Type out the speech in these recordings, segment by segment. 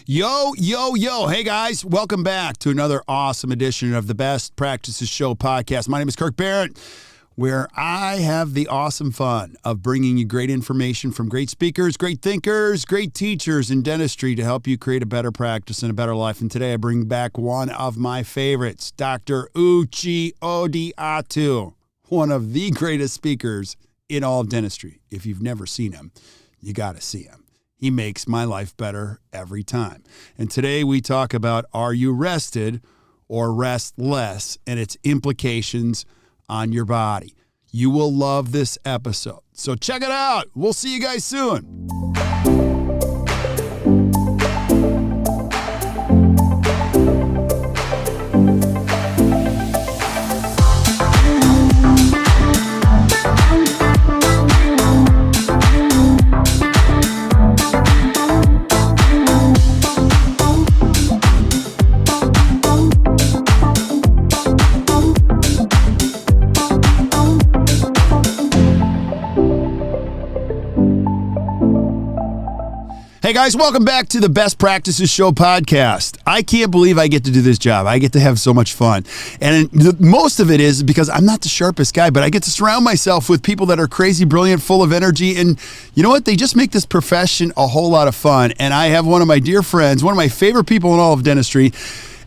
Yo, yo, yo. Hey, guys. Welcome back to another awesome edition of the Best Practices Show podcast. My name is Kirk Behrendt, where I have the awesome fun of bringing you great information from great speakers, great thinkers, great teachers in dentistry to help you create a better practice and a better life. And today I bring back one of my favorites, Dr. Uche Odiatu, one of the greatest speakers in all of dentistry. If you've never seen him, you got to see him. He makes my life better every time. And today we talk about, are you rested or restless, and its implications on your body. You will love this episode. So check it out. We'll see you guys soon. Hey guys, welcome back to the Best Practices Show podcast. I can't believe I get to do this job. I get to have so much fun. And most of it is because I'm not the sharpest guy, but I get to surround myself with people that are crazy, brilliant, full of energy. And you know what? They just make this profession a whole lot of fun. And I have one of my dear friends, one of my favorite people in all of dentistry.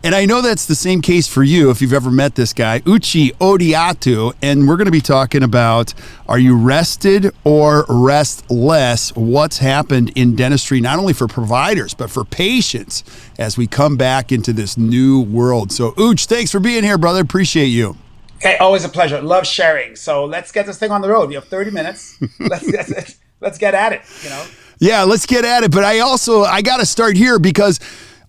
And I know that's the same case for you if you've ever met this guy, Uche Odiatu. And we're going to be talking about, are you rested or restless? What's happened in dentistry, not only for providers, but for patients as we come back into this new world. So, Uche, thanks for being here, brother. Appreciate you. Okay, always a pleasure. Love sharing. So let's get this thing on the road. We have 30 minutes. Let's get at it, you know? Yeah, let's get at it. But I got to start here because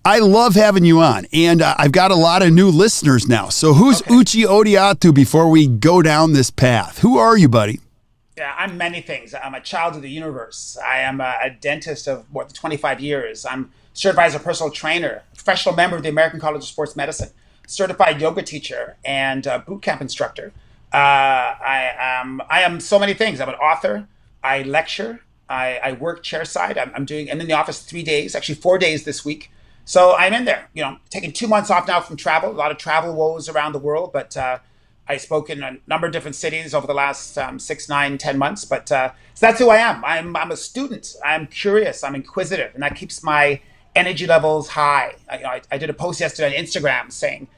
I love having you on, and I've got a lot of new listeners now. So who's Uche Odiatu before we go down this path? Who are you, buddy? Yeah, I'm many things. I'm a child of the universe. I am a dentist of more than 25 years. I'm certified as a personal trainer, professional member of the American College of Sports Medicine, certified yoga teacher, and boot camp instructor. I am so many things. I'm an author. I lecture. I work chairside. I'm in the office 3 days, actually 4 days this week. So I'm in there, taking 2 months off now from travel, a lot of travel woes around the world, but I spoke in a number of different cities over the last 6, 9, 10 months. But so that's who I am. I'm a student. I'm curious. I'm inquisitive, and that keeps my energy levels high. I did a post yesterday on Instagram saying,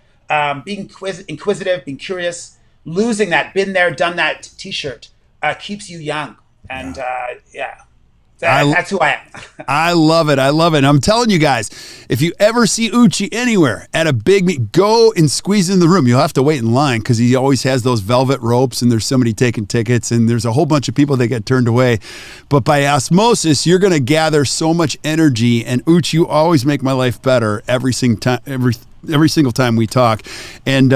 being inquisitive, being curious, losing that been there, done that t-shirt keeps you young. And that's who I am. I love it. I love it. And I'm telling you guys, if you ever see Uche anywhere at a big meeting, go and squeeze in the room. You'll have to wait in line because he always has those velvet ropes and there's somebody taking tickets and there's a whole bunch of people that get turned away. But by osmosis, you're going to gather so much energy. And Uche, you always make my life better every single time we talk. And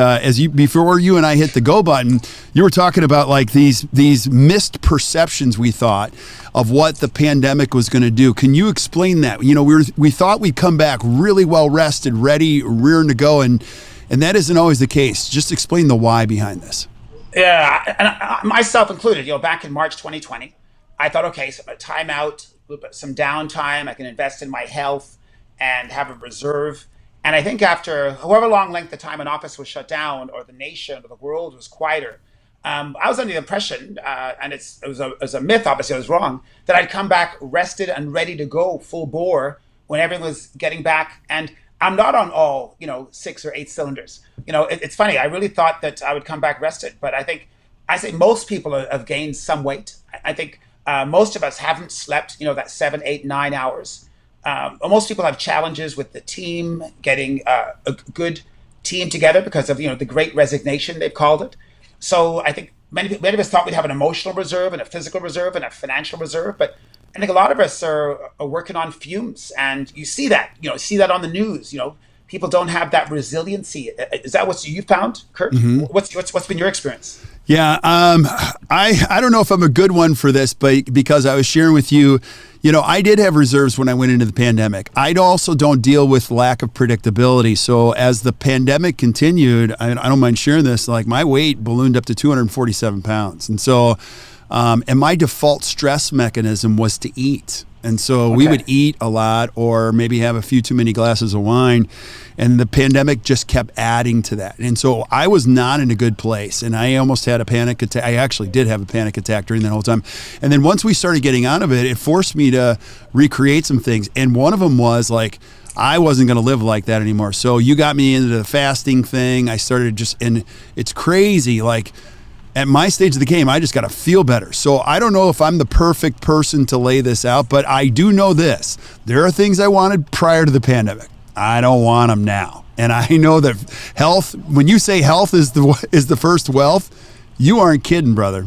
before you and I hit the go button, you were talking about like these missed perceptions we thought of what the pandemic was going to do. Can you explain that? We thought we'd come back really well rested, ready, rearing to go, and that isn't always the case. Just explain the why behind this. Yeah, and myself included. Back in March 2020, I thought, okay, so a time out, some downtime. I can invest in my health and have a reserve. And I think after however long length of time an office was shut down, or the nation or the world was quieter, I was under the impression, and it was a myth, obviously I was wrong, that I'd come back rested and ready to go full bore when everyone was getting back. And I'm not on all, 6 or 8 cylinders. It's funny. I really thought that I would come back rested, but I say most people have gained some weight. I think most of us haven't slept, that 7, 8, 9 hours. Most people have challenges with the team, getting a good team together because of the great resignation, they've called it. So I think many of us thought we'd have an emotional reserve and a physical reserve and a financial reserve, but I think a lot of us are working on fumes, and you see that on the news. People don't have that resiliency. Is that what you found, Kirk? Mm-hmm. What's been your experience? Yeah, I don't know if I'm a good one for this, but because I was sharing with you, I did have reserves when I went into the pandemic. I also don't deal with lack of predictability. So as the pandemic continued, I don't mind sharing this, like my weight ballooned up to 247 pounds. And so, and my default stress mechanism was to eat. And so we would eat a lot or maybe have a few too many glasses of wine. And the pandemic just kept adding to that. And so I was not in a good place. And I almost had a panic attack. I actually did have a panic attack during that whole time. And then once we started getting out of it, it forced me to recreate some things. And one of them was like, I wasn't going to live like that anymore. So you got me into the fasting thing. I started and it's crazy. Like, at my stage of the game, I just got to feel better. So I don't know if I'm the perfect person to lay this out, but I do know this. There are things I wanted prior to the pandemic. I don't want them now. And I know that health, when you say health is the first wealth, you aren't kidding, brother.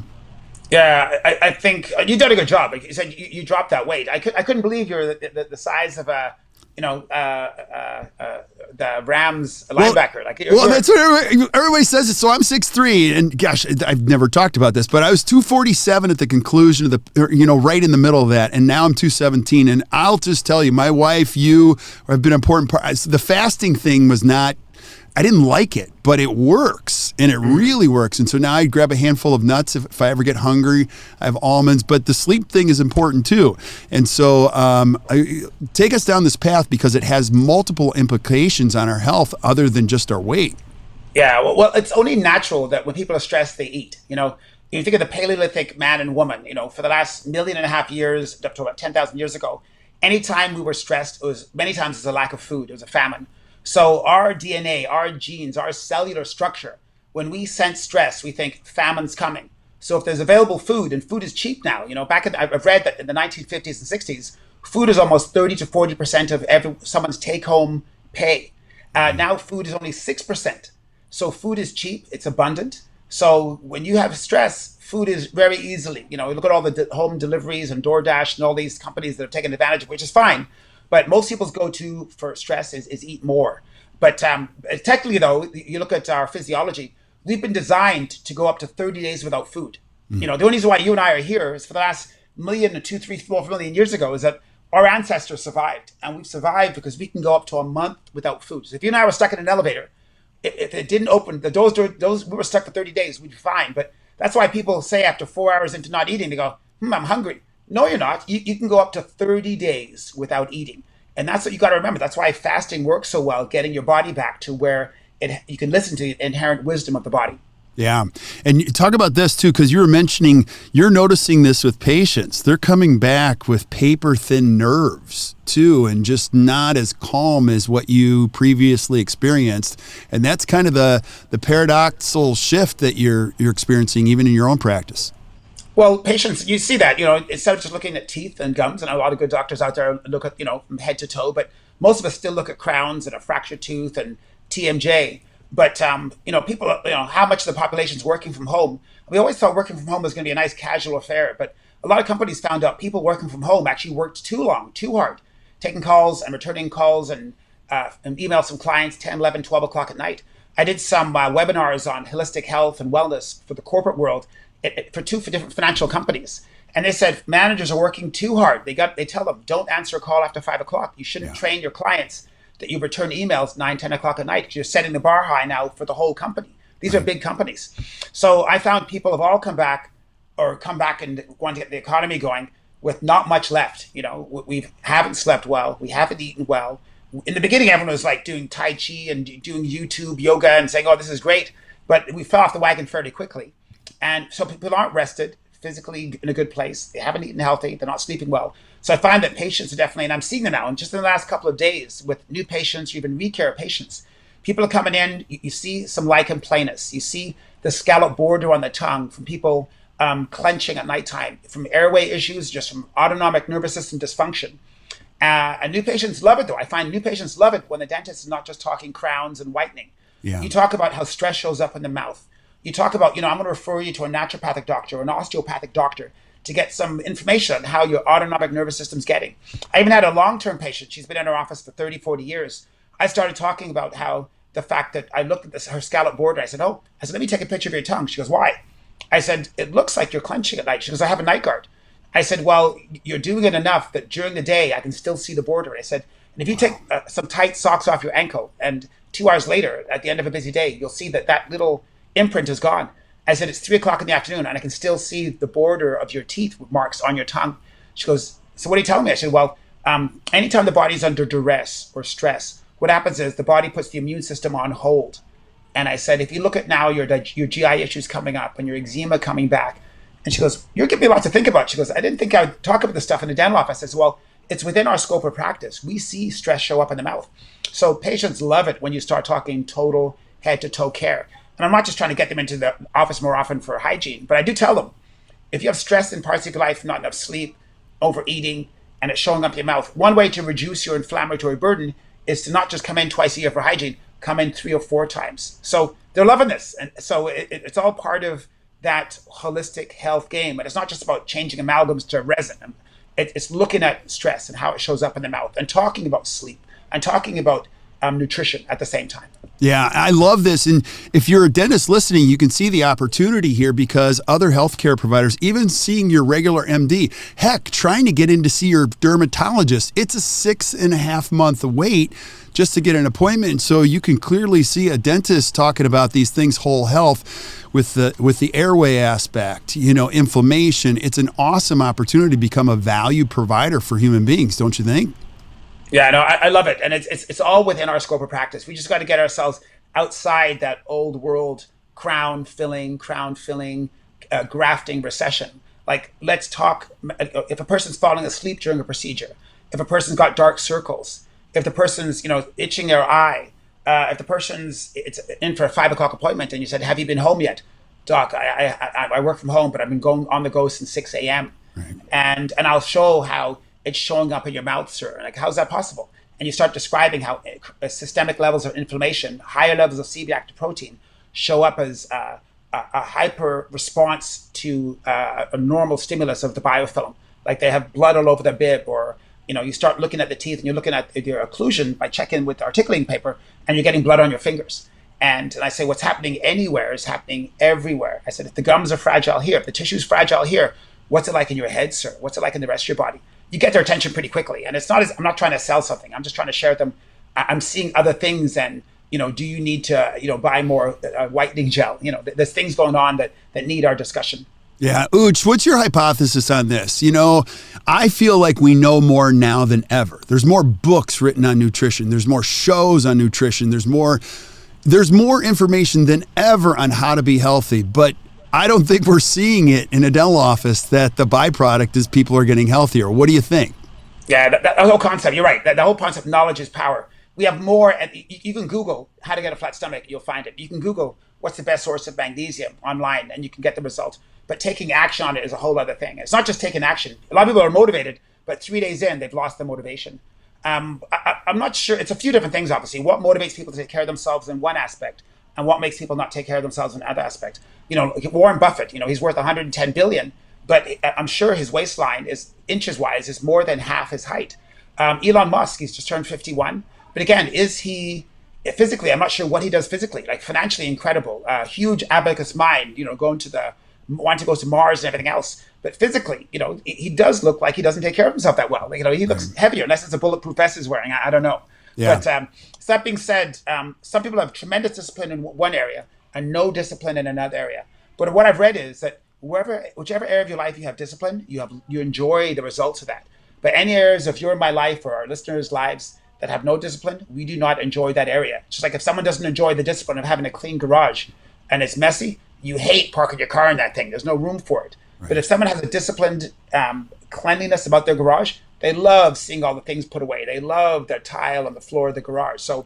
Yeah, I think you did a good job. Like you said, you dropped that weight. I couldn't believe you're the size of a, the Rams linebacker. That's what everybody says. It. So I'm 6'3", and gosh, I've never talked about this, but I was 247 at the conclusion of right in the middle of that, and now I'm 217. And I'll just tell you, my wife, you have been an important part. The fasting thing was not. I didn't like it, but it works, and it really works. And so now I grab a handful of nuts if I ever get hungry. I have almonds, but the sleep thing is important too. And so take us down this path because it has multiple implications on our health other than just our weight. Yeah, well, it's only natural that when people are stressed, they eat. You think of the Paleolithic man and woman, for the last 1.5 million years, up to about 10,000 years ago, anytime we were stressed, it was many times it was a lack of food, it was a famine. So our DNA, our genes, our cellular structure, when we sense stress, we think famine's coming. So if there's available food, and food is cheap now, I've read that in the 1950s and 60s, food is almost 30 to 40% of someone's take-home pay. Now food is only 6%. So food is cheap, it's abundant. So when you have stress, food is very easily, look at all the home deliveries and DoorDash and all these companies that are taking advantage of, which is fine. But most people's go-to for stress is eat more. But technically, though, you look at our physiology, we've been designed to go up to 30 days without food. The only reason why you and I are here is for the last 1 million to 2, 3, 4 million years ago is that our ancestors survived. And we've survived because we can go up to a month without food. So if you and I were stuck in an elevator, if it didn't open, the doors, we were stuck for 30 days, we'd be fine. But that's why people say after 4 hours into not eating, they go, I'm hungry. No, you're not. You can go up to 30 days without eating. And that's what you got to remember. That's why fasting works so well, getting your body back to where you can listen to the inherent wisdom of the body. Yeah. And you talk about this too, because you were mentioning, you're noticing this with patients. They're coming back with paper thin nerves too, and just not as calm as what you previously experienced. And that's kind of the paradoxical shift that you're experiencing even in your own practice. Well, patients, you see that, instead of just looking at teeth and gums, and a lot of good doctors out there look at, from head to toe, but most of us still look at crowns and a fractured tooth and TMJ. But, people, how much of the population is working from home? We always thought working from home was going to be a nice casual affair, but a lot of companies found out people working from home actually worked too long, too hard, taking calls and returning calls and emails from clients 10, 11, 12 o'clock at night. I did some webinars on holistic health and wellness for the corporate world. For different financial companies. And they said managers are working too hard. They tell them, don't answer a call after 5 o'clock. You shouldn't train your clients that you return emails 9, 10 o'clock at night because you're setting the bar high now for the whole company. These are big companies. So I found people have all come back and want to get the economy going with not much left. We haven't slept well. We haven't eaten well. In the beginning, everyone was like doing Tai Chi and doing YouTube yoga and saying, oh, this is great. But we fell off the wagon fairly quickly. And so people aren't rested, physically in a good place. They haven't eaten healthy. They're not sleeping well. So I find that patients are definitely, and I'm seeing them now, and just in the last couple of days with new patients, or even recare patients, people are coming in, you see some lichen planus. You see the scallop border on the tongue from people clenching at nighttime, from airway issues, just from autonomic nervous system dysfunction. And new patients love it, though. I find new patients love it when the dentist is not just talking crowns and whitening. Yeah. You talk about how stress shows up in the mouth. You talk about, I'm going to refer you to a naturopathic doctor or an osteopathic doctor to get some information on how your autonomic nervous system's getting. I even had a long-term patient. She's been in our office for 30, 40 years. I started talking about how the fact that I looked at her scallop border. I said, let me take a picture of your tongue. She goes, why? I said, it looks like you're clenching at night. She goes, I have a night guard. I said, well, you're doing it enough that during the day, I can still see the border. I said, and if you take some tight socks off your ankle and 2 hours later, at the end of a busy day, you'll see that little imprint is gone. I said, it's 3 o'clock in the afternoon and I can still see the border of your teeth marks on your tongue. She goes, So what are you telling me? I said, well, anytime the body's under duress or stress, what happens is the body puts the immune system on hold. And I said, if you look at now your GI issues coming up and your eczema coming back, and she goes, you're giving me a lot to think about. She goes, I didn't think I would talk about this stuff in the dental office. I said, well, it's within our scope of practice. We see stress show up in the mouth. So patients love it when you start talking total head to toe care. And I'm not just trying to get them into the office more often for hygiene, but I do tell them, if you have stress in parts of your life, not enough sleep, overeating, and it's showing up in your mouth, one way to reduce your inflammatory burden is to not just come in twice a year for hygiene, come in 3 or 4 times. So they're loving this. And so it's all part of that holistic health game. And it's not just about changing amalgams to resin. It's looking at stress and how it shows up in the mouth and talking about sleep and talking about nutrition at the same time. Yeah, I love this. And if you're a dentist listening, you can see the opportunity here because other healthcare providers, even seeing your regular MD, heck, trying to get in to see your dermatologist, it's a 6.5 month wait just to get an appointment. So you can clearly see a dentist talking about these things, whole health, with the airway aspect, inflammation. It's an awesome opportunity to become a value provider for human beings, don't you think? Yeah, no, I love it. And it's all within our scope of practice. We just got to get ourselves outside that old world crown filling, grafting recession. Like, let's talk, if a person's falling asleep during a procedure, if a person's got dark circles, if the person's, itching their eye, if the person's it's in for a 5 o'clock appointment and you said, have you been home yet? Doc, I work from home, but I've been going on the go since 6 a.m. Right. And I'll show how it's showing up in your mouth, sir. Like, how's that possible? And you start describing how systemic levels of inflammation, higher levels of C-reactive protein show up as a hyper response to a normal stimulus of the biofilm. Like they have blood all over their bib, or, you start looking at the teeth and you're looking at your occlusion by checking with articulating paper and you're getting blood on your fingers. And I say, what's happening anywhere is happening everywhere. I said, if the gums are fragile here, if the tissue's fragile here, what's it like in your head, sir? What's it like in the rest of your body? You get their attention pretty quickly. And it's not I'm not trying to sell something. I'm just trying to share with them. I'm seeing other things. And, do you need to, buy more whitening gel? There's things going on that need our discussion. Yeah. Uche, what's your hypothesis on this? I feel like we know more now than ever. There's more books written on nutrition. There's more shows on nutrition. There's more information than ever on how to be healthy. But I don't think we're seeing it in a dental office that the byproduct is people are getting healthier. What do you think? Yeah, that whole concept, you're right. That whole concept, knowledge is power. We have more, and you can Google how to get a flat stomach, you'll find it. You can Google what's the best source of magnesium online, and you can get the result. But taking action on it is a whole other thing. It's not just taking action. A lot of people are motivated, but 3 days in, they've lost their motivation. I'm not sure. It's a few different things, obviously. What motivates people to take care of themselves in one aspect, and what makes people not take care of themselves in another aspect. Warren Buffett, he's worth 110 billion, but I'm sure his waistline is inches wise is more than half his height. Elon Musk, he's just turned 51. But again, is he physically, I'm not sure what he does physically, like financially incredible, huge abacus mind, wanting to go to Mars and everything else. But physically, he does look like he doesn't take care of himself that well. He looks heavier, unless it's a bulletproof vest he's wearing. I don't know. Yeah. But that being said, some people have tremendous discipline in one area and no discipline in another area. But what I've read is that whichever area of your life you have discipline, you enjoy the results of that. But any areas of your and my life or our listeners' lives that have no discipline, we do not enjoy that area. It's just like if someone doesn't enjoy the discipline of having a clean garage and it's messy, you hate parking your car in that thing. There's no room for it. Right. But if someone has a disciplined cleanliness about their garage, they love seeing all the things put away. They love their tile on the floor of the garage. So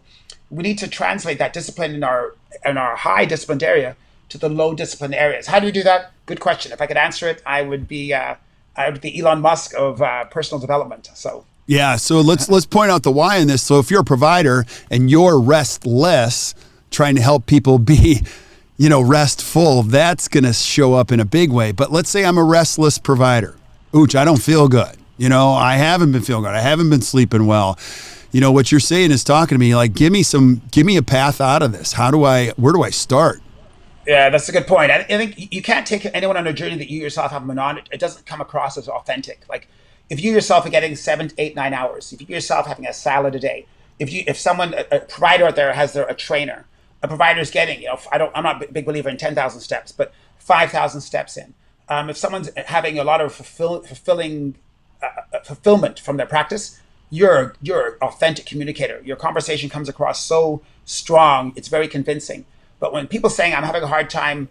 we need to translate that discipline in our high disciplined area to the low disciplined areas. How do we do that? Good question. If I could answer it, I would be Elon Musk of personal development. So yeah. So let's point out the why in this. So if you're a provider and you're restless, trying to help people be, restful, that's going to show up in a big way. But let's say I'm a restless provider. Uche, I don't feel good. I haven't been feeling good. I haven't been sleeping well. What you're saying is talking to me like, give me a path out of this. Where do I start? Yeah, that's a good point. I think you can't take anyone on a journey that you yourself haven't been on. It doesn't come across as authentic. Like if you yourself are getting 7, 8, 9 hours, if you yourself having a salad a day, if someone, a provider out there has a trainer, a provider's getting, I'm not a big believer in 10,000 steps, but 5,000 steps in. If someone's having a lot of fulfilling fulfillment from their practice, you're an authentic communicator. Your conversation comes across so strong, it's very convincing. But when people saying I'm having a hard time,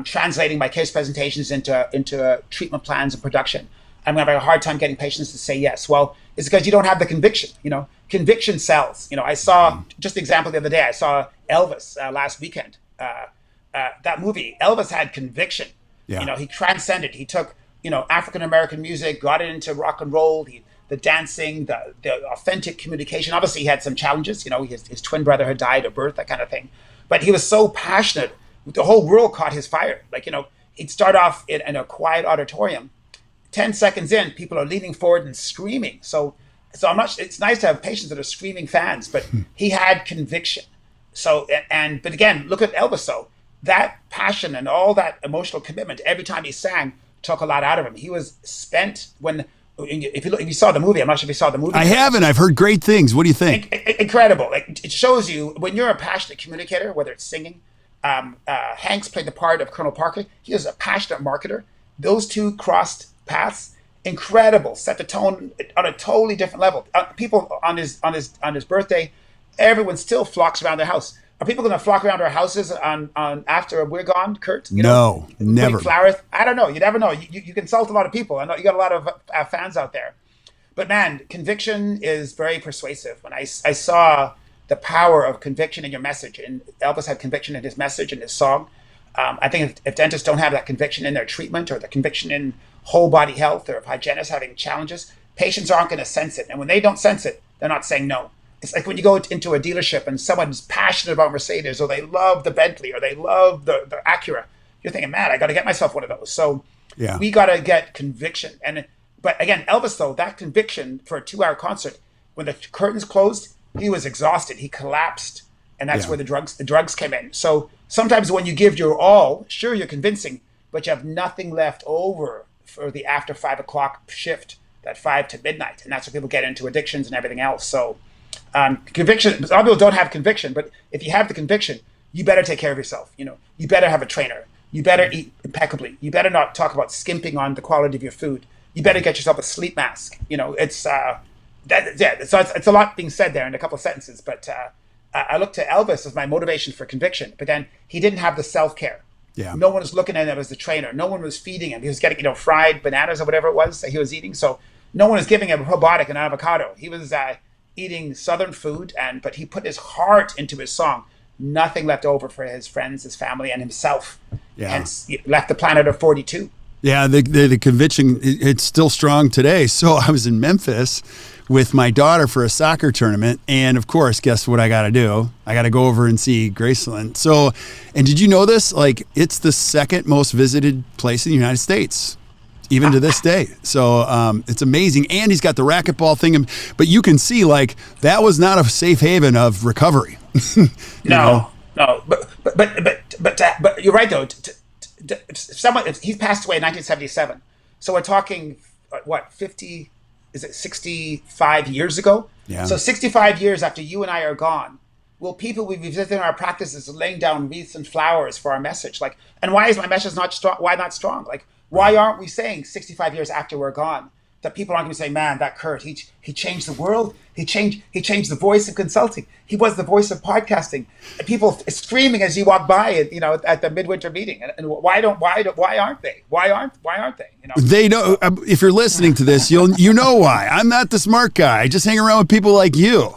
translating my case presentations into treatment plans and production, I'm having a hard time getting patients to say yes. Well, it's because you don't have the conviction. Conviction sells. I saw just the example the other day. I saw Elvis last weekend. That movie, Elvis had conviction. Yeah. He transcended. He took African American music, got it into rock and roll. The dancing, the authentic communication. Obviously, he had some challenges. His twin brother had died at birth, that kind of thing. But he was so passionate. The whole world caught his fire. He'd start off in a quiet auditorium. 10 seconds in, people are leaning forward and screaming. So it's nice to have patients that are screaming fans, but he had conviction. But again, look at Elvis though. That passion and all that emotional commitment every time he sang took a lot out of him. He was spent if you saw the movie. I'm not sure if you saw the movie. I haven't. I've heard great things. What do you think? Incredible. It shows you when you're a passionate communicator, whether it's singing. Hanks played the part of Colonel Parker. He was a passionate marketer. Those two crossed paths. Incredible. Set the tone on a totally different level. People on his birthday, everyone still flocks around their house. Are people going to flock around our houses on after we're gone, Kurt? No, never. Flowers? I don't know. You never know. You consult a lot of people. I know you got a lot of fans out there. But man, conviction is very persuasive. When I saw the power of conviction in your message, and Elvis had conviction in his message and his song. I think if dentists don't have that conviction in their treatment, or the conviction in whole body health, or if hygienists having challenges, patients aren't going to sense it. And when they don't sense it, they're not saying no. It's like when you go into a dealership and someone's passionate about Mercedes, or they love the Bentley, or they love the Acura. You're thinking, man, I got to get myself one of those. So we got to get conviction. But again, Elvis, though, that conviction for a 2-hour concert, when the curtains closed, he was exhausted. He collapsed. And that's where the drugs came in. So sometimes when you give your all, sure, you're convincing, but you have nothing left over for the after 5 o'clock shift, that 5 to midnight. And that's where people get into addictions and everything else. So conviction, a lot of people don't have conviction, but if you have the conviction, you better take care of yourself. You better have a trainer. You better eat impeccably. You better not talk about skimping on the quality of your food. You better get yourself a sleep mask. It's so it's a lot being said there in a couple of sentences, but I look to Elvis as my motivation for conviction, but then he didn't have the self-care. Yeah. No one was looking at him as the trainer. No one was feeding him. He was getting, fried bananas or whatever it was that he was eating. So no one was giving him a probiotic and an avocado. He was eating Southern food, but he put his heart into his song. Nothing left over for his friends, his family, and himself. Yeah. Hence, he left the planet of 42. Yeah, the conviction, it's still strong today. So I was in Memphis with my daughter for a soccer tournament. And of course, guess what I got to do? I got to go over and see Graceland. So, and did you know this? Like, it's the second most visited place in the United States, even to this day. So it's amazing. And he's got the racquetball thing. But you can see, like, that was not a safe haven of recovery. No. But you're right, though. He passed away in 1977. So we're talking, 50... Is it 65 years ago? Yeah. So 65 years after you and I are gone, will people be visiting our practices laying down wreaths and flowers for our message? Like, and why is my message not strong? Why not strong? Like, why aren't we saying 65 years after we're gone that people aren't going to say, man, that Kurt, he changed the world. He changed the voice of consulting. He was the voice of podcasting. And people screaming as you walk by, at the midwinter meeting. And why aren't they? Why aren't they? They know. If you're listening to this, you know why. I'm not the smart guy. I just hang around with people like you.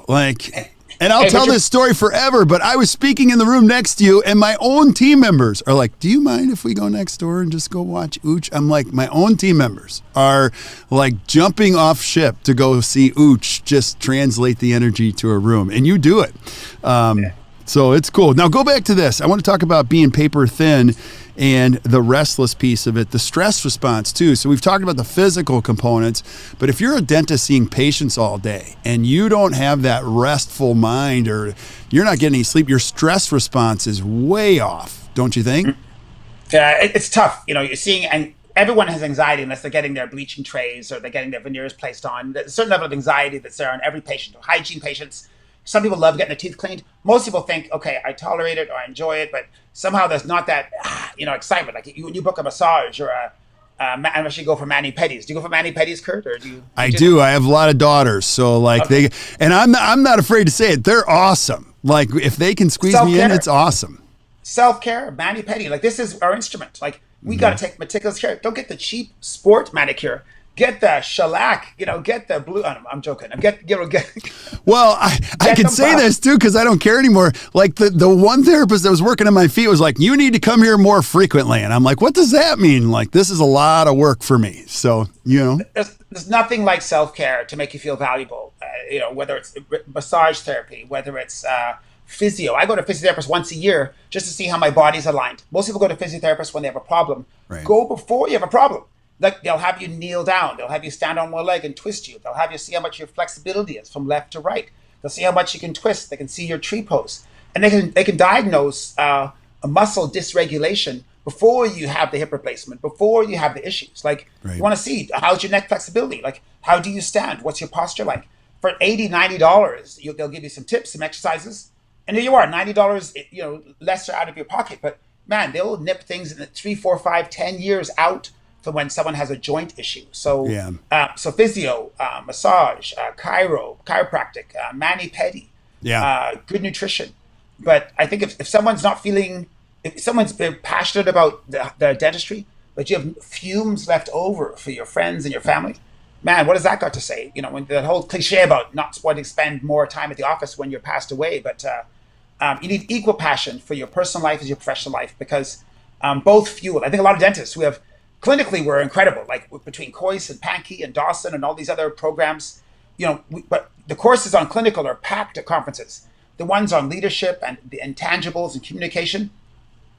And I'll tell this story forever, but I was speaking in the room next to you, and my own team members are like, do you mind if we go next door and just go watch Uche? I'm like, my own team members are like jumping off ship to go see Uche just translate the energy to a room. And you do it. So it's cool. Now go back to this. I want to talk about being paper thin and the restless piece of it, the stress response too. So we've talked about the physical components, but if you're a dentist seeing patients all day and you don't have that restful mind, or you're not getting any sleep, your stress response is way off, don't you think? Yeah, it's tough. You're seeing, and everyone has anxiety unless they're getting their bleaching trays or they're getting their veneers placed on. There's a certain level of anxiety that's there on every patient. Hygiene patients, some people love getting their teeth cleaned. Most people think, okay, I tolerate it or I enjoy it, but somehow there's not that, excitement. Like when you book a massage or I'm actually go for mani-pedis. Do you go for mani-pedis, Kurt, or do you? I do. I have a lot of daughters, so like Okay. and I'm not afraid to say it. They're awesome. Like if they can squeeze me in, Self-care. it's awesome. Self-care, mani-pedi. Like this is our instrument. Like we got to take meticulous care. Don't get the cheap sport manicure. Get the shellac. Get the blue. I'm joking. Get Well, I could say this too because I don't care anymore. Like the one therapist that was working on my feet was like, "You need to come here more frequently," and I'm like, "What does that mean?" Like this is a lot of work for me. So there's nothing like self-care to make you feel valuable. Whether it's massage therapy, whether it's physio. I go to physiotherapist once a year just to see how my body's aligned. Most people go to physiotherapists when they have a problem. Right. Go before you have a problem. Like they'll have you kneel down. They'll have you stand on one leg and twist you. They'll have you see how much your flexibility is from left to right. They'll see how much you can twist. They can see your tree pose, and they can diagnose a muscle dysregulation before you have the hip replacement, before you have the issues. Like you want to see how's your neck flexibility. Like how do you stand? What's your posture like? For $80, $90, they'll give you some tips, some exercises, and there you are, $90. Lesser out of your pocket, but man, they'll nip things in the 3, 4, 5, 10 years out from when someone has a joint issue. So, so physio, massage, chiropractic, mani-pedi, good nutrition. But I think if someone's not feeling, if someone's passionate about the dentistry, but you have fumes left over for your friends and your family, man, what does that got to say? When the whole cliche about not wanting to spend more time at the office when you're passed away, but you need equal passion for your personal life as your professional life because both fuel. I think a lot of dentists who have clinically were incredible, like between Coyce and Pankey and Dawson and all these other programs, but the courses on clinical are packed at conferences. The ones on leadership and the intangibles and communication,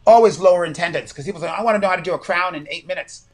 always lower attendance because people say, I want to know how to do a crown in 8 minutes.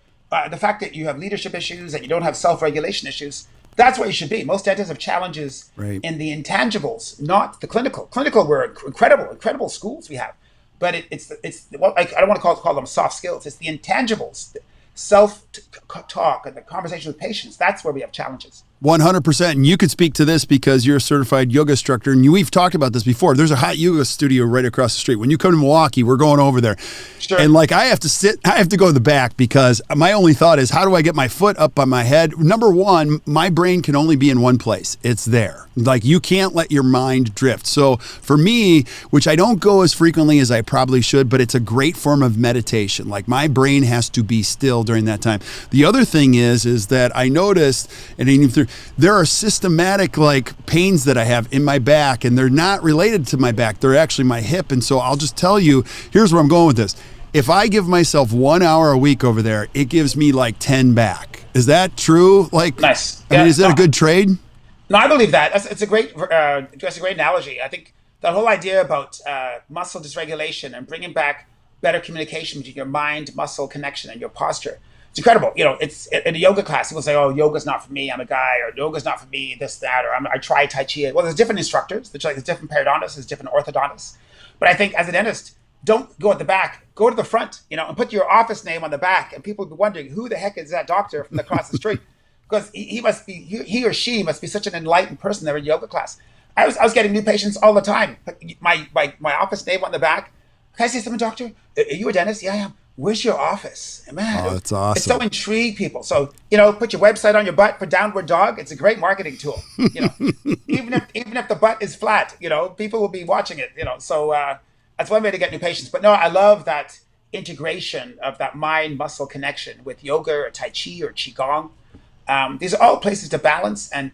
The fact that you have leadership issues and you don't have self-regulation issues, that's what you should be. Most dentists have challenges in the intangibles, not the clinical. Clinical were incredible schools we have. But it's I don't want to call them soft skills. It's the intangibles, self-talk and the conversation with patients. That's where we have challenges. 100%. And you could speak to this because you're a certified yoga instructor. And we've talked about this before. There's a hot yoga studio right across the street. When you come to Milwaukee, we're going over there. Sure. And like I have to go to the back because my only thought is, how do I get my foot up on my head? Number one, my brain can only be in one place. It's there. Like you can't let your mind drift. So for me, which I don't go as frequently as I probably should, but it's a great form of meditation. Like my brain has to be still during that time. The other thing is that I noticed, and even through, there are systematic like pains that I have in my back, and they're not related to my back. They're actually my hip. And so I'll just tell you, here's where I'm going with this. If I give myself 1 hour a week over there, it gives me like 10 back. Is that true? Like, nice. I mean, is that a good trade? No, I believe that. That's a great analogy. I think the whole idea about muscle dysregulation and bringing back better communication between your mind-muscle connection and your posture. It's incredible. It's in a yoga class, people say, oh, yoga's not for me, I'm a guy, or yoga's not for me, this, that, or I try Tai Chi. Well, there's different instructors. There's different periodontists, there's different orthodontists. But I think as a dentist, don't go at the back, go to the front, and put your office name on the back. And people will be wondering, who the heck is that doctor from across the street? Because he or she must be such an enlightened person there in yoga class. I was getting new patients all the time. My office name on the back. Can I say something, doctor? Are you a dentist? Yeah, I am. Where's your office? Man, that's awesome. It's so intrigue people. So, put your website on your butt for Downward Dog. It's a great marketing tool. Even if the butt is flat, people will be watching it, So that's one way to get new patients. But no, I love that integration of that mind-muscle connection with yoga or Tai Chi or Qigong. These are all places to balance and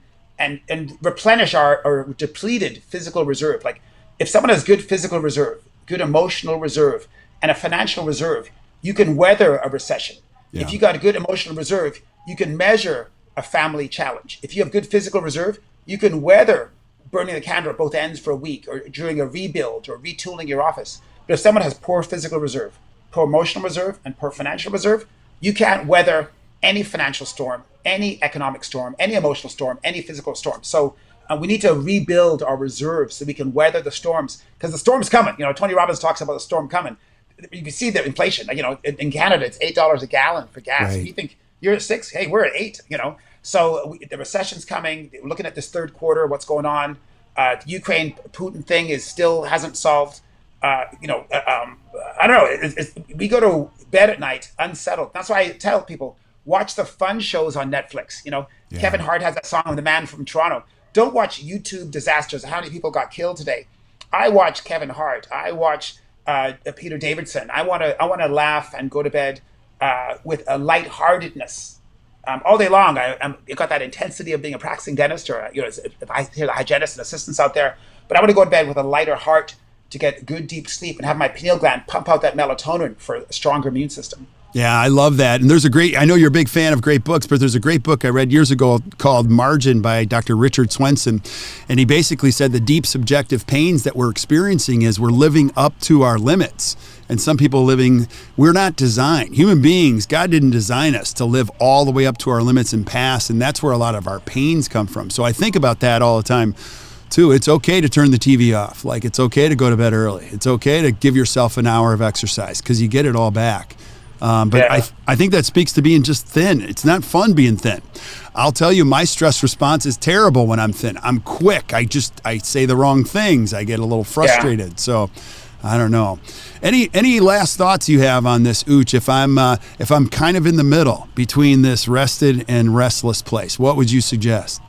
replenish our depleted physical reserve. Like if someone has good physical reserve, good emotional reserve, and a financial reserve, you can weather a recession. Yeah. If you got a good emotional reserve, you can measure a family challenge. If you have good physical reserve, you can weather burning the candle at both ends for a week or during a rebuild or retooling your office. But if someone has poor physical reserve, poor emotional reserve, and poor financial reserve, you can't weather any financial storm, any economic storm, any emotional storm, any physical storm. So we need to rebuild our reserves so we can weather the storms because the storm's coming. Tony Robbins talks about the storm coming. You can see the inflation. In Canada, it's $8 a gallon for gas. Right. If you think you're at 6, hey, we're at 8. So the recession's coming. We're looking at this third quarter. What's going on? The Ukraine Putin thing hasn't solved. I don't know. We go to bed at night unsettled. That's why I tell people, watch the fun shows on Netflix. Yeah. Kevin Hart has that song, The Man from Toronto. Don't watch YouTube disasters. How many people got killed today? I watch Kevin Hart. I watch Peter Davidson. I want to laugh and go to bed with a lightheartedness all day long. I got that intensity of being a practicing dentist, or if I hear the hygienists and assistants out there. But I want to go to bed with a lighter heart to get good deep sleep and have my pineal gland pump out that melatonin for a stronger immune system. Yeah, I love that. And I know you're a big fan of great books, but there's a great book I read years ago called Margin by Dr. Richard Swenson. And he basically said the deep subjective pains that we're experiencing is we're living up to our limits. And some people we're not designed. Human beings, God didn't design us to live all the way up to our limits and pass. And that's where a lot of our pains come from. So I think about that all the time too. It's okay to turn the TV off. Like, it's okay to go to bed early. It's okay to give yourself an hour of exercise because you get it all back. I think that speaks to being just thin. It's not fun being thin. I'll tell you, my stress response is terrible when I'm thin. I'm quick. I say the wrong things. I get a little frustrated. Yeah. So I don't know. Any last thoughts you have on this, Uche? If I'm kind of in the middle between this rested and restless place, what would you suggest?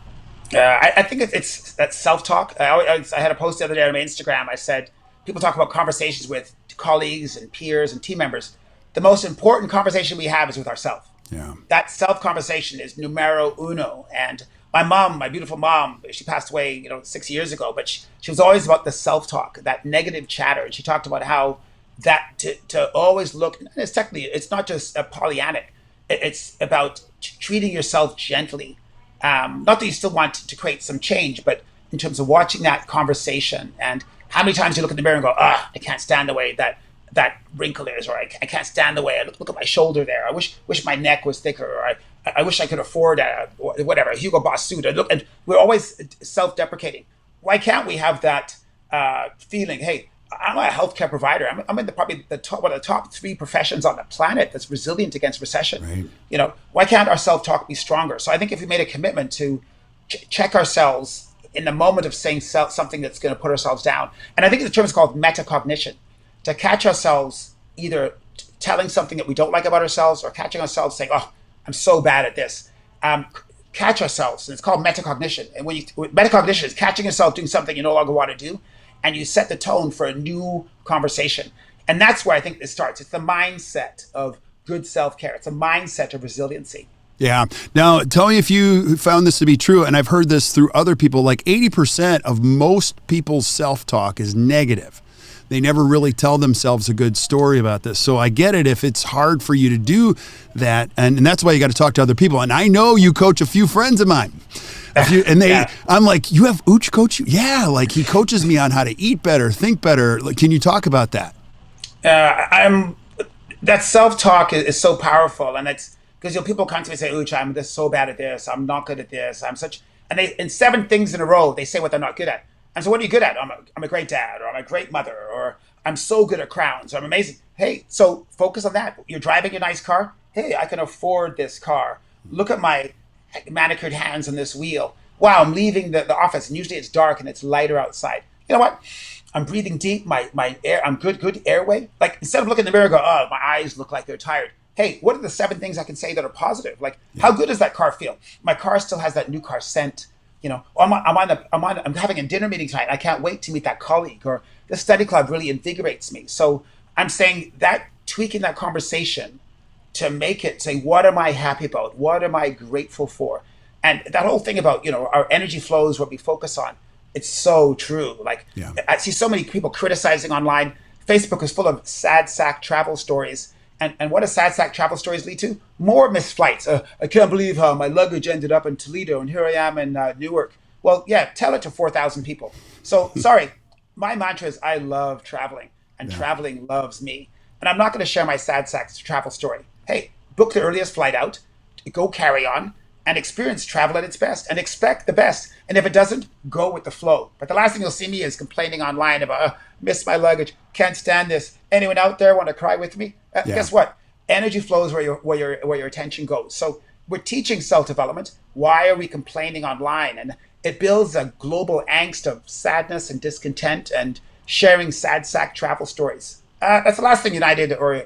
I think it's that self-talk. I had a post the other day on my Instagram. I said, people talk about conversations with colleagues and peers and team members. The most important conversation we have is with ourselves. Yeah. That self-conversation is numero uno. And my mom, my beautiful mom, she passed away, 6 years ago, but she was always about the self-talk, that negative chatter. And she talked about how that to always look, it's not just a Pollyannic. It's about treating yourself gently. Not that you still want to create some change, but in terms of watching that conversation and how many times you look in the mirror and go, I can't stand the way that wrinkle is, or I can't stand the way I look at my shoulder there. I wish my neck was thicker, or I wish I could afford a Hugo Boss suit. And we're always self-deprecating. Why can't we have that feeling? Hey, I'm a healthcare provider. I'm in probably one of the top 3 professions on the planet that's resilient against recession. Right. Why can't our self-talk be stronger? So I think if we made a commitment to check ourselves in the moment of saying something that's going to put ourselves down, and I think the term is called metacognition. To catch ourselves either telling something that we don't like about ourselves or catching ourselves saying, I'm so bad at this. Catch ourselves, and it's called metacognition. And metacognition is catching yourself doing something you no longer want to do, and you set the tone for a new conversation. And that's where I think this starts. It's the mindset of good self-care. It's a mindset of resiliency. Yeah. Now, tell me if you found this to be true, and I've heard this through other people, like 80% of most people's self-talk is negative. They never really tell themselves a good story about this. So I get it if it's hard for you to do that. And that's why you got to talk to other people. And I know you coach a few friends of mine. I'm like, you have Uche coach you? Yeah, like he coaches me on how to eat better, think better. Like, can you talk about that? That self-talk is so powerful. And it's because people come to me and say, Uche, I'm so bad at this. I'm not good at this. And in 7 things in a row, they say what they're not good at. And so what are you good at? I'm a great dad, or I'm a great mother, or I'm so good at crowns, or I'm amazing. Hey, so focus on that. You're driving a nice car. Hey, I can afford this car. Look at my manicured hands on this wheel. Wow, I'm leaving the office, and usually it's dark and it's lighter outside. You know what? I'm breathing deep. My air, I'm good airway. Like, instead of looking in the mirror and go, my eyes look like they're tired. Hey, what are the 7 things I can say that are positive? Like, how good does that car feel? My car still has that new car scent. I'm having a dinner meeting tonight. I can't wait to meet that colleague, or the study club really invigorates me. So I'm saying that, tweaking that conversation to make it say, what am I happy about? What am I grateful for? And that whole thing about, our energy flows, what we focus on. It's so true. Like, I see so many people criticizing online. Facebook is full of sad sack travel stories. And what do sad sack travel stories lead to? More missed flights. I can't believe how my luggage ended up in Toledo and here I am in Newark. Well, yeah, tell it to 4,000 people. So, sorry, my mantra is I love traveling, and traveling loves me. And I'm not going to share my sad sack travel story. Hey, book the earliest flight out, go carry on, and experience travel at its best, and expect the best. And if it doesn't, go with the flow. But the last thing you'll see me is complaining online about, missed my luggage, can't stand this. Anyone out there want to cry with me? Guess what? Energy flows where your attention goes. So we're teaching self-development. Why are we complaining online? And it builds a global angst of sadness and discontent, and sharing sad sack travel stories. That's the last thing United or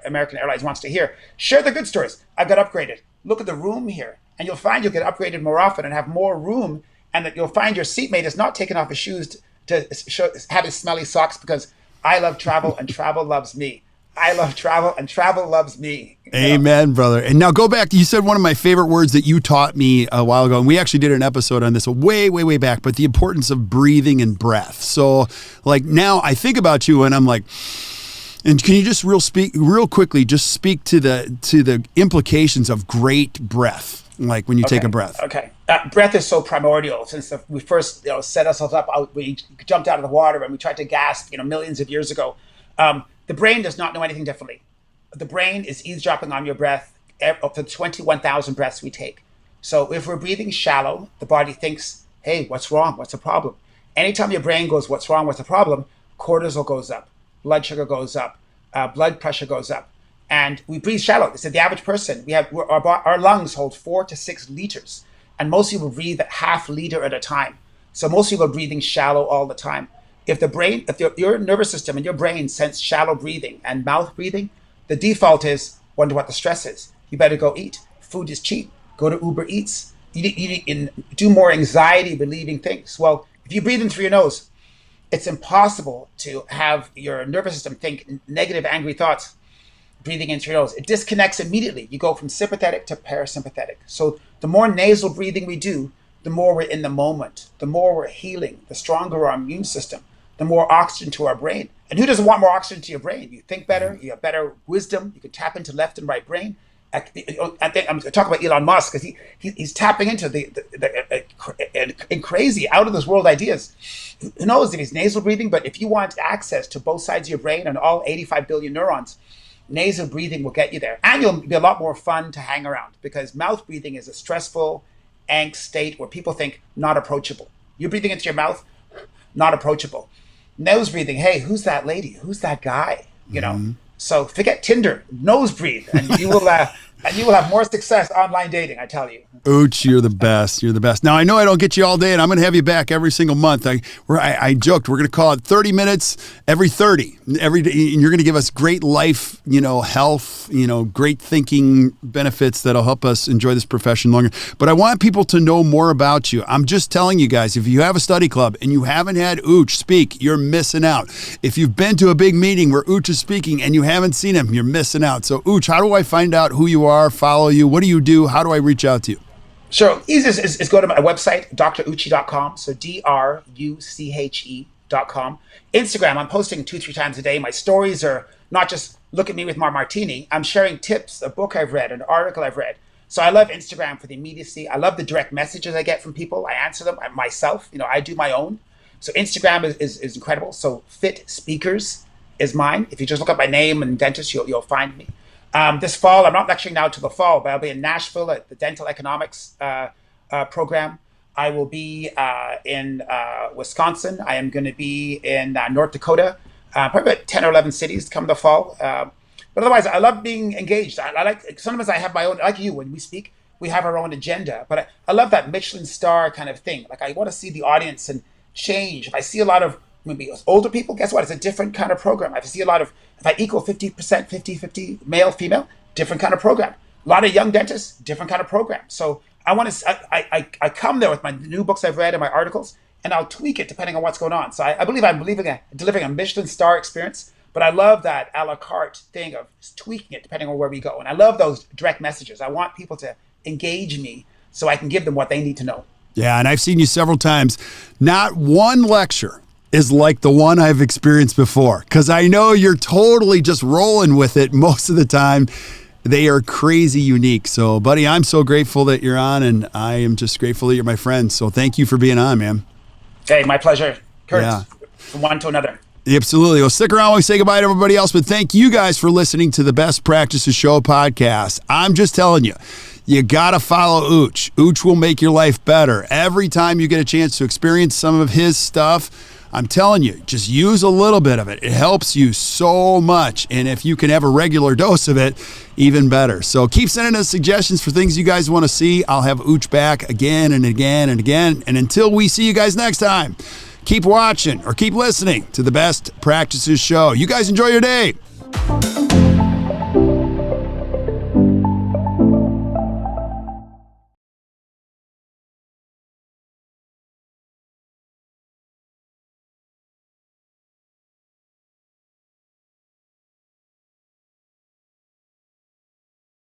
American Airlines wants to hear. Share the good stories. I got upgraded. Look at the room here. And you'll find you'll get upgraded more often and have more room, and that you'll find your seatmate is not taking off his shoes to have his smelly socks, because I love travel and travel loves me. I love travel and travel loves me. Amen, brother. And now go back. You said one of my favorite words that you taught me a while ago, and we actually did an episode on this way, way, way back, but the importance of breathing and breath. So like now I think about you and I'm like, and can you just real quickly, just speak to the implications of great breath, like when you take a breath? Okay. Breath is so primordial. Since we first set ourselves up, we jumped out of the water and we tried to gasp, millions of years ago. The brain does not know anything differently. The brain is eavesdropping on your breath up to 21,000 breaths we take. So if we're breathing shallow, the body thinks, hey, what's wrong? What's the problem? Anytime your brain goes, what's wrong? What's the problem? Cortisol goes up, blood sugar goes up, blood pressure goes up. And we breathe shallow. So the average person, our lungs hold 4 to 6 liters. And most people breathe at half liter at a time. So most people are breathing shallow all the time. If your nervous system and your brain sense shallow breathing and mouth breathing, the default is wonder what the stress is. You better go eat. Food is cheap. Go to Uber Eats. Do more anxiety relieving things. Well, if you breathe in through your nose, it's impossible to have your nervous system think negative, angry thoughts breathing in through your nose. It disconnects immediately. You go from sympathetic to parasympathetic. So the more nasal breathing we do, the more we're in the moment, the more we're healing, the stronger our immune system, the more oxygen to our brain. And who doesn't want more oxygen to your brain? You think better, you have better wisdom, you can tap into left and right brain. I think I'm talking about Elon Musk, because he's tapping into the crazy, out of this world ideas. Who knows if he's nasal breathing, but if you want access to both sides of your brain and all 85 billion neurons, nasal breathing will get you there. And you'll be a lot more fun to hang around, because mouth breathing is a stressful angst state where people think not approachable. You're breathing into your mouth, not approachable. Nose breathing, hey, who's that lady? Who's that guy? So forget Tinder, nose breathe, and you will have more success online dating, I tell you. Uche, you're the best. You're the best. Now, I know I don't get you all day, and I'm going to have you back every single month. I joked we're going to call it 30 minutes every 30 every day, and you're going to give us great life, health, great thinking benefits that'll help us enjoy this profession longer. But I want people to know more about you. I'm just telling you guys, if you have a study club and you haven't had Uche speak, you're missing out. If you've been to a big meeting where Uche is speaking and you haven't seen him, you're missing out. So, Uche, how do I find out who you are, follow you? What do you do? How do I reach out to you? Sure. Easiest is go to my website, druche.com. So druche.com. Instagram, I'm posting 2-3 times a day. My stories are not just look at me with my martini. I'm sharing tips, a book I've read, an article I've read. So I love Instagram for the immediacy. I love the direct messages I get from people. I answer them myself. I do my own. So Instagram is incredible. So Fit Speakers is mine. If you just look up my name and dentist, you'll find me. This fall, I'm not lecturing now till the fall, but I'll be in Nashville at the dental economics program. I will be in Wisconsin. I am going to be in North Dakota, probably about 10 or 11 cities come the fall. But otherwise, I love being engaged. I like, sometimes I have my own, like you, when we speak, we have our own agenda. But I love that Michelin star kind of thing. Like, I want to see the audience and change. If I see a lot of maybe older people, guess what? It's a different kind of program. If I see a lot of, if I equal 50%, 50-50 male, female, different kind of program. A lot of young dentists, different kind of program. So I want to, I come there with my new books I've read and my articles, and I'll tweak it depending on what's going on. So I believe I'm delivering a Michelin star experience, but I love that a la carte thing of tweaking it depending on where we go. And I love those direct messages. I want people to engage me so I can give them what they need to know. Yeah, and I've seen you several times. Not one lecture is like the one I've experienced before, because I know you're totally just rolling with it most of the time. They are crazy unique. So, buddy, I'm so grateful that you're on, and I am just grateful that you're my friend. So thank you for being on, man. Hey, my pleasure. Kurt, yeah. From one to another. Absolutely. Well, stick around when we say goodbye to everybody else, but thank you guys for listening to the Best Practices Show podcast. I'm just telling you, you got to follow Uche. Uche will make your life better. Every time you get a chance to experience some of his stuff, I'm telling you, just use a little bit of it. It helps you so much. And if you can have a regular dose of it, even better. So keep sending us suggestions for things you guys want to see. I'll have Uche back again and again and again. And until we see you guys next time, keep watching or keep listening to the Best Practices Show. You guys enjoy your day.